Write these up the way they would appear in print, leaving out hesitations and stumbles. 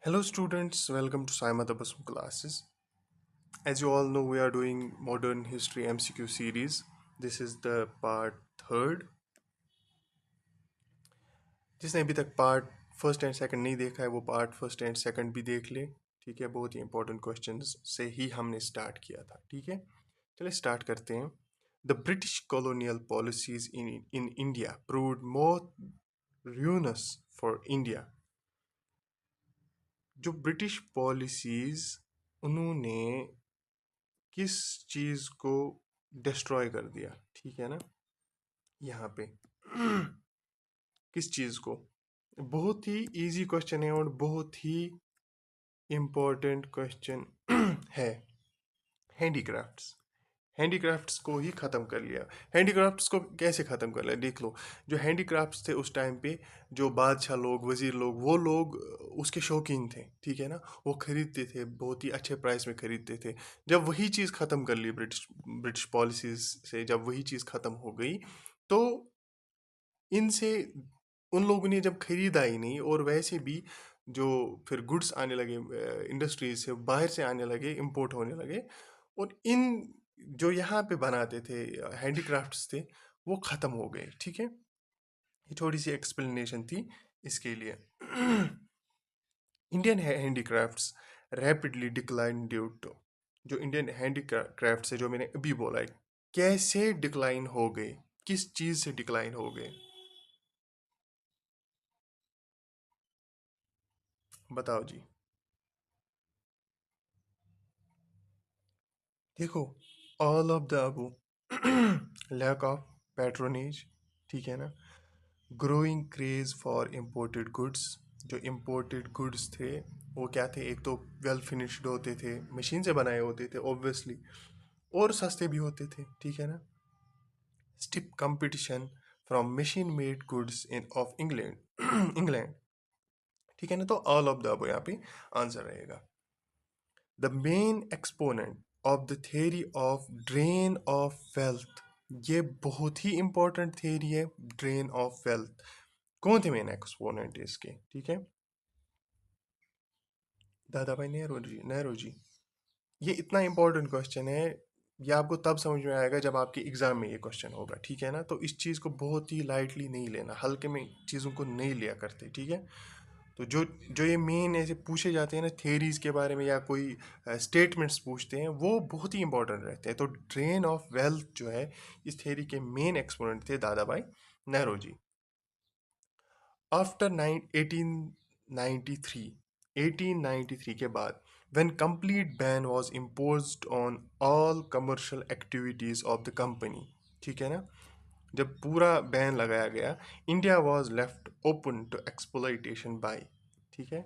Hello students, welcome to Saima Tabassum classes. As you all know, we are doing modern history MCQ series. This is the part third. जिसने अभी तक part first and second नहीं देखा है वो part first and second भी देख ले। ठीक है, बहुत ही इंपॉर्टेंट क्वेश्चंस से ही हमने स्टार्ट किया था। ठीक है, चलिए स्टार्ट करते हैं। The British colonial policies in India proved more ruinous for India. जो ब्रिटिश पॉलिसीज उन्होंने किस चीज को डिस्ट्रॉय कर दिया, ठीक है ना, यहाँ पे किस चीज को। बहुत ही इजी क्वेश्चन है और बहुत ही इम्पोर्टेंट क्वेश्चन है। हैंडीक्राफ्ट्स, हैंडीक्राफ्ट्स को ही ख़त्म कर लिया। हैंडीक्राफ्ट्स को कैसे ख़त्म कर लिया देख लो। जो हैंडीक्राफ्ट्स थे उस टाइम पे, जो बादशाह लोग, वज़ीर लोग, वो लोग उसके शौकीन थे। ठीक है ना, वो ख़रीदते थे, बहुत ही अच्छे प्राइस में ख़रीदते थे। जब वही चीज़ ख़त्म कर ली ब्रिटिश ब्रिटिश पॉलिसीज़ से, जब वही चीज़ ख़त्म हो गई तो इनसे उन लोगों ने जब ख़रीदा ही नहीं, और वैसे भी जो फिर गुड्स आने लगे इंडस्ट्रीज से, बाहर से आने लगे, इंपोर्ट होने लगे, और इन जो यहाँ पे बनाते थे हैंडीक्राफ्ट्स थे वो ख़त्म हो गए। ठीक है, ये थोड़ी सी एक्सप्लेनेशन थी इसके लिए। Indian handicrafts rapidly decline due to, जो इंडियन हैंडीक्राफ्ट्स है जो मैंने अभी बोला है, कैसे डिक्लाइन हो गए, किस चीज़ से डिक्लाइन हो गए, बताओ जी। देखो, all of the above. Lack of patronage, ठीक है ना, growing craze for imported goods. जो इम्पोर्टेड गुड्स थे वो क्या थे, एक तो वेल फिनिश्ड होते थे, मशीन से बनाए होते थे ऑब्वियसली, और सस्ते भी होते थे। ठीक है ना, cheap competition from machine made goods in of England England. ठीक है ना, तो ऑल ऑफ द अबो यहाँ पे आंसर रहेगा। The main exponent of the theory of drain of wealth, ये बहुत ही इंपॉर्टेंट थियरी है, ड्रेन ऑफ वेल्थ। कौन थे मेन एक्सपोनेंट इसके, ठीक है, दादा भाई नेहरू जी, नेहरू जी। ये इतना इंपॉर्टेंट क्वेश्चन है, ये आपको तब समझ में आएगा जब आपके एग्जाम में ये क्वेश्चन होगा। ठीक है ना, तो इस चीज़ को बहुत ही लाइटली नहीं लेना, हल्के में चीज़ों को नहीं लिया करते। ठीक है, तो जो जो ये मेन ऐसे पूछे जाते हैं ना थियरीज के बारे में, या कोई स्टेटमेंट्स पूछते हैं, वो बहुत ही इंपॉर्टेंट रहते हैं। तो ड्रेन ऑफ वेल्थ जो है, इस थियरी के मेन एक्सपोनेंट थे दादा भाई नेहरू जी। आफ्टर 1893, 1893 के बाद, when complete ban was imposed on all commercial activities of the company, ठीक है ना, जब पूरा बैन लगाया गया, India was left open to exploitation by, ठीक है,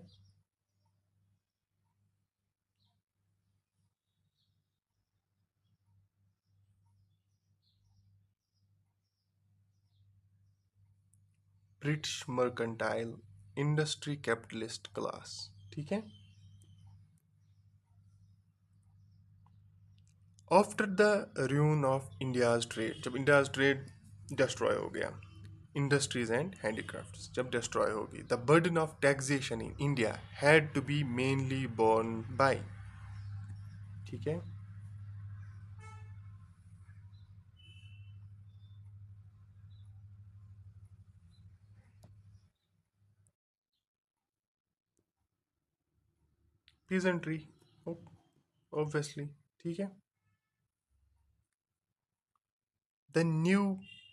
British mercantile industry capitalist class. ठीक है, after the ruin of India's trade, जब इंडियाज ट्रेड डिस्ट्रॉय हो गया, इंडस्ट्रीज एंड हैंडीक्राफ्ट्स जब डिस्ट्रॉय होगी, the burden of taxation in India had to be mainly borne by, ठीक है, पीजेंट्री, ऑब्वियसली। ठीक है, the new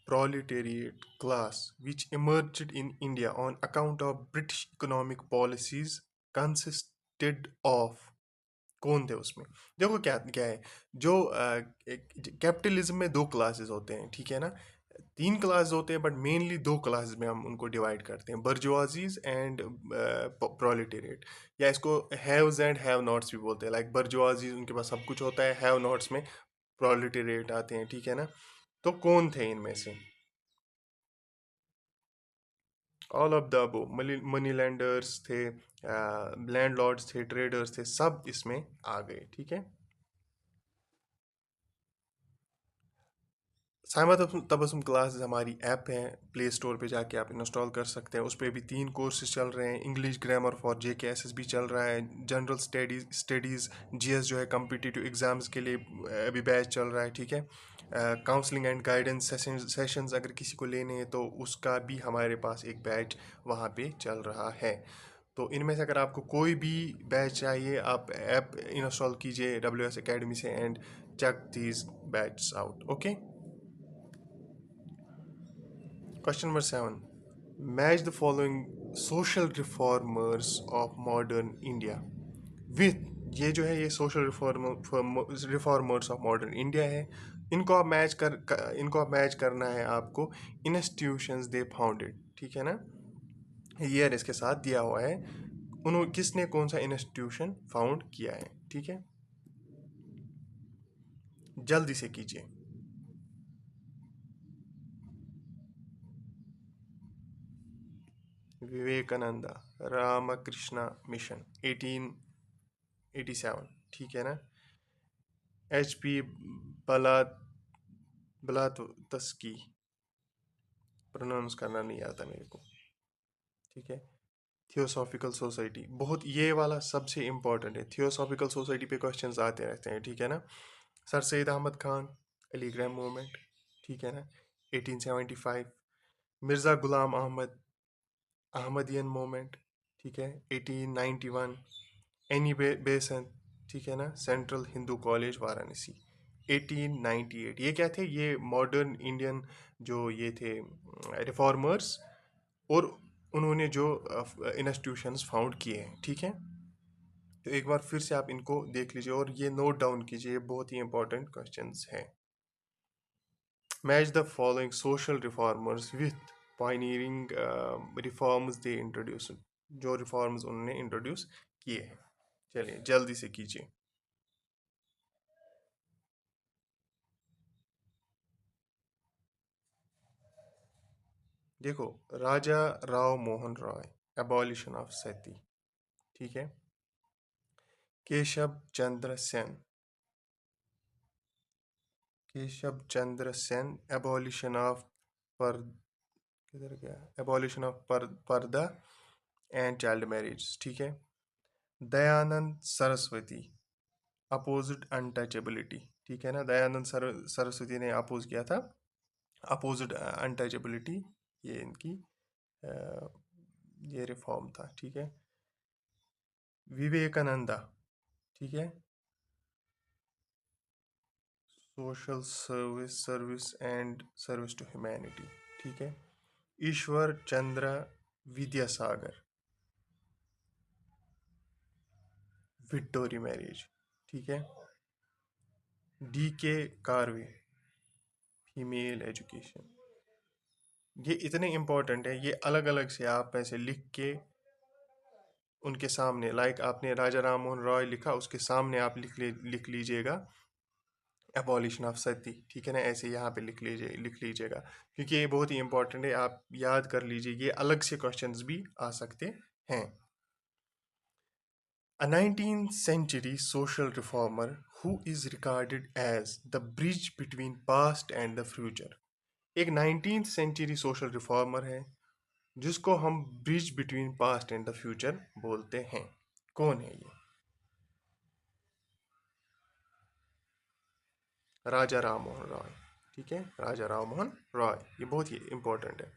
proletariat class which emerged in India on account of British economic policies consisted of, कौन थे उसमें। देखो क्या क्या है, जो कैपिटलिज्म में दो क्लासेस होते हैं, ठीक है ना, तीन क्लास होते हैं, बट मेनली दो क्लासेस में हम उनको डिवाइड करते हैं, बर्जुआजीज एंड प्रोलेटेरिएट, या इसको हैव्स एंड हैव नॉट्स भी बोलते हैं। लाइक बर्जुआजीज, उनके पास सब कुछ होता है, हैव नॉट्स में प्रोलेटेरिएट आते हैं। ठीक है ना, तो कौन थे इनमें से, all of the above, money landers थे, लैंडलॉर्ड्स थे, ट्रेडर्स थे, सब इसमें आ गए। ठीक है, साइमा तबसुम क्लासेस हमारी ऐप है, प्ले स्टोर पे जाके आप इंस्टॉल कर सकते हैं। उस पर भी 3 कोर्सेज चल रहे हैं। English grammar for JK SSB चल रहा है, जनरल स्टडीज़ GS जो है कम्पिटिटिव एग्ज़ाम्स के लिए अभी बैच चल रहा है, ठीक है। काउंसलिंग एंड गाइडेंस सेशंस अगर किसी को लेने हैं तो उसका भी हमारे पास एक बैच वहाँ पे चल रहा है। तो इनमें से अगर आपको कोई भी बैच चाहिए, आप ऐप इंस्टॉल कीजिए WS Academy से and check these batches out. Okay. Question number 7. Match the following social reformers of modern India with, ये जो है ये social reformers of modern India है। इनको आप मैच करना है आपको इंस्टीट्यूशंस दे फाउंडेड, ठीक है ना। ईयर इसके साथ दिया हुआ है, उन्होंने किसने कौन सा इंस्टीट्यूशन फाउंड किया है, ठीक है। जल्दी से कीजिए। विवेकानंदा रामकृष्णा मिशन 1887, ठीक है ना। HP बला ब्लातस्की, प्रोनाउंस करना नहीं आता मेरे को, ठीक है। थियोसॉफिकल सोसाइटी, बहुत ये वाला सबसे इम्पोर्टेंट है। थियोसॉफिकल सोसाइटी पे क्वेश्चंस आते रहते हैं, ठीक है ना। सर सैयद अहमद खान, अलीग्राम मूवमेंट, ठीक है ना, 1875। मिर्ज़ा गुलाम अहमद, अहमदियन मूवमेंट, ठीक है, 1891। एनी बेसेंट, ठीक है ना, सेंट्रल हिंदू कॉलेज वाराणसी, 1898। ये क्या थे, ये मॉडर्न इंडियन जो ये थे रिफॉर्मर्स, और उन्होंने जो इंस्टीट्यूशंस फाउंड किए हैं, ठीक है। तो एक बार फिर से आप इनको देख लीजिए और ये नोट डाउन कीजिए, ये बहुत ही इंपॉर्टेंट क्वेश्चंस हैं। Match the following social reformers with pioneering reforms they introduce, जो रिफॉर्म्स उन्होंने इंट्रोड्यूस किए हैं। चलिए जल्दी से कीजिए। देखो, राजा राव मोहन रॉय, एबॉलिशन ऑफ सती, ठीक है। केशव चंद्र सेन, केशव चंद्र सेन, एबॉलिशन ऑफ पर किधर गया, एबॉलिशन ऑफ पर्दा एंड चाइल्ड मैरिज, ठीक है। दयानंद सरस्वती, अपोजिट अनटचेबिलिटी, ठीक है ना। दयानंद सरस्वती ने अपोज किया था अपोजिट अनटचेबिलिटी, ये इनकी ये रिफॉर्म था, ठीक है। विवेकानंदा, ठीक है, social service and service to humanity, ठीक है। ईश्वर चंद्र विद्यासागर, विक्टोरी मैरिज, ठीक है। DK Karve, female education. ये इतने इंपॉर्टेंट है, ये अलग अलग से आप ऐसे लिख के उनके सामने, लाइक आपने राजा राम मोहन रॉय लिखा, उसके सामने आप लिख लीजिएगा एबॉलिशन ऑफ सती, ठीक है ना। ऐसे यहाँ पे लिख लीजिएगा, क्योंकि ये बहुत ही इंपॉर्टेंट है, आप याद कर लीजिए, ये अलग से क्वेश्चंस भी आ सकते हैं। A 19th century social reformer who is regarded as the bridge between past and the future। एक 19th century social reformer है जिसको हम bridge between past and the future बोलते हैं। कौन है ये? राजा राम मोहन रॉय, ठीक है, राजा राम मोहन रॉय, ये बहुत ही इंपॉर्टेंट है।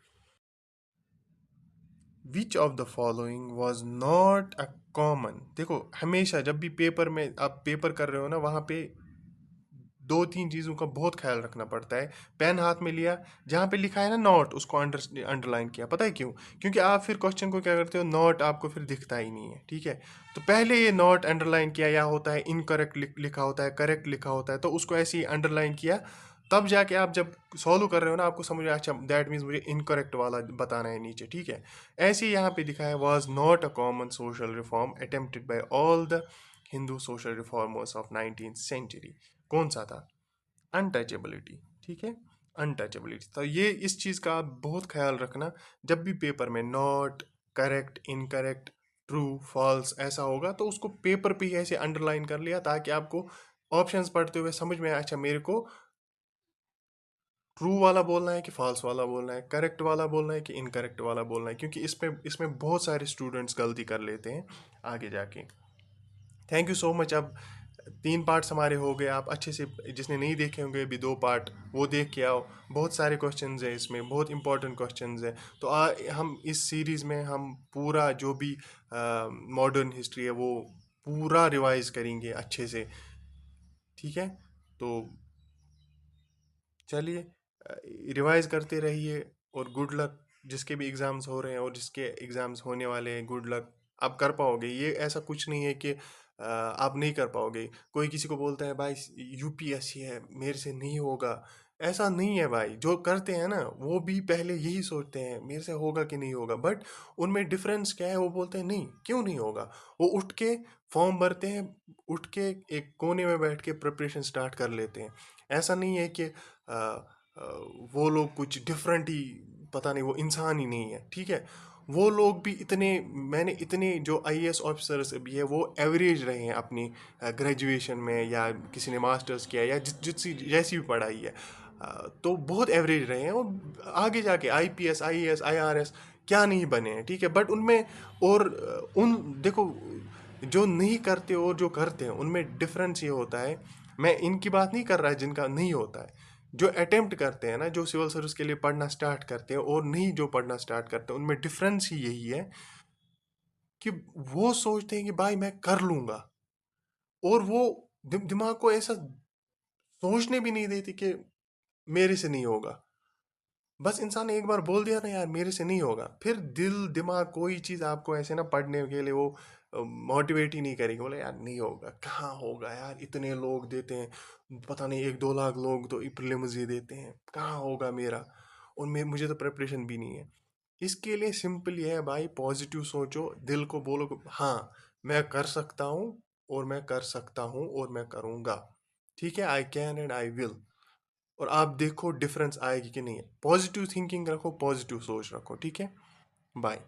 Which of the following was not a common, देखो हमेशा जब भी पेपर में आप पेपर कर रहे हो ना, वहाँ पे 2-3 चीज़ों का बहुत ख्याल रखना पड़ता है। पेन हाथ में लिया, जहाँ पे लिखा है ना नॉट, उसको अंडरलाइन किया। पता है क्यों? क्योंकि आप फिर क्वेश्चन को क्या करते हो, नॉट आपको फिर दिखता ही नहीं है, ठीक है। तो पहले ये नॉट अंडरलाइन किया, या होता है इनकरेक्ट लिखा होता है, करेक्ट लिखा होता है, तो उसको ऐसे ही अंडरलाइन किया। तब जाके आप जब सॉल्व कर रहे हो ना, आपको समझ में, अच्छा दैट मीन्स मुझे इनकरेक्ट वाला बताना है नीचे, ठीक है। ऐसे ही यहाँ पे लिखा है, was not a common social reform attempted by all the Hindu social reformers of 19th century. कौन सा था? अनटचेबिलिटी, ठीक है, अनटचेबिलिटी। तो ये इस चीज़ का आप बहुत ख्याल रखना, जब भी पेपर में not, correct, incorrect, true, false ऐसा होगा तो उसको पेपर पे ही ऐसे अंडरलाइन कर लिया, ताकि आपको ऑप्शंस पढ़ते हुए समझ में आए, अच्छा मेरे को ट्रू वाला बोलना है कि फॉल्स वाला बोलना है, करेक्ट वाला बोलना है कि इनकरेक्ट वाला बोलना है, क्योंकि इसमें इसमें बहुत सारे स्टूडेंट्स गलती कर लेते हैं आगे जाके। Thank you so much. अब 3 पार्ट्स हमारे हो गए, आप अच्छे से, जिसने नहीं देखे होंगे अभी 2 पार्ट, वो देख के आओ। बहुत सारे क्वेश्चंस हैं इसमें, बहुत इंपॉर्टेंट क्वेश्चंस हैं। तो हम इस सीरीज़ में हम पूरा जो भी मॉडर्न हिस्ट्री है वो पूरा रिवाइज करेंगे अच्छे से, ठीक है। तो चलिए, रिवाइज करते रहिए, और गुड लक। जिसके भी एग्ज़ाम्स हो रहे हैं और जिसके एग्ज़ाम्स होने वाले हैं, गुड लक। आप कर पाओगे, ये ऐसा कुछ नहीं है कि आप नहीं कर पाओगे। कोई किसी को बोलता है भाई यूपीएससी है, मेरे से नहीं होगा, ऐसा नहीं है भाई। जो करते हैं ना वो भी पहले यही सोचते हैं मेरे से होगा कि नहीं होगा, बट उनमें डिफरेंस क्या है, वो बोलते हैं नहीं, क्यों नहीं होगा। वो उठ के फॉर्म भरते हैं, उठ के एक कोने में बैठ के प्रिपरेशन स्टार्ट कर लेते हैं। ऐसा नहीं है कि अ, अ, वो लोग कुछ डिफरेंट ही, पता नहीं, वो इंसान ही नहीं है, ठीक है। वो लोग भी इतने, मैंने इतने जो आईएएस ऑफिसर्स भी है वो एवरेज रहे हैं अपनी ग्रेजुएशन में, या किसी ने मास्टर्स किया, या जितनी जैसी भी पढ़ाई है, तो बहुत एवरेज रहे हैं। और आगे जाके आईपीएस, आईएएस, आईआरएस क्या नहीं बने हैं, ठीक है। बट उनमें, और उन, देखो, जो नहीं करते और जो करते हैं उनमें डिफरेंस ये होता है। मैं इनकी बात नहीं कर रहा है जिनका नहीं होता है, जो अटेम्प्ट करते हैं ना, जो सिविल सर्विस के लिए पढ़ना स्टार्ट करते हैं और नहीं जो पढ़ना स्टार्ट करते हैं, उनमें डिफरेंस ही यही है कि वो सोचते हैं कि भाई मैं कर लूंगा, और वो दिमाग को ऐसा सोचने भी नहीं देती कि मेरे से नहीं होगा। बस इंसान ने एक बार बोल दिया ना यार मेरे से नहीं होगा, फिर दिल दिमाग कोई चीज़ आपको ऐसे ना पढ़ने के लिए वो मोटिवेट ही नहीं करेगी। बोले यार नहीं होगा, कहाँ होगा यार, इतने लोग देते हैं, पता नहीं 1-2 लाख लोग तो प्रीलिम्स ही देते हैं, कहाँ होगा मेरा, और मुझे तो प्रिपरेशन भी नहीं है। इसके लिए सिंपल ये है भाई, पॉजिटिव सोचो, दिल को बोलो कि हाँ मैं कर सकता हूँ, और मैं कर सकता हूँ, और मैं करूँगा, ठीक है। I can and I will. और आप देखो डिफरेंस आएगी कि नहीं है। पॉजिटिव थिंकिंग रखो, पॉजिटिव सोच रखो, ठीक है। बाय।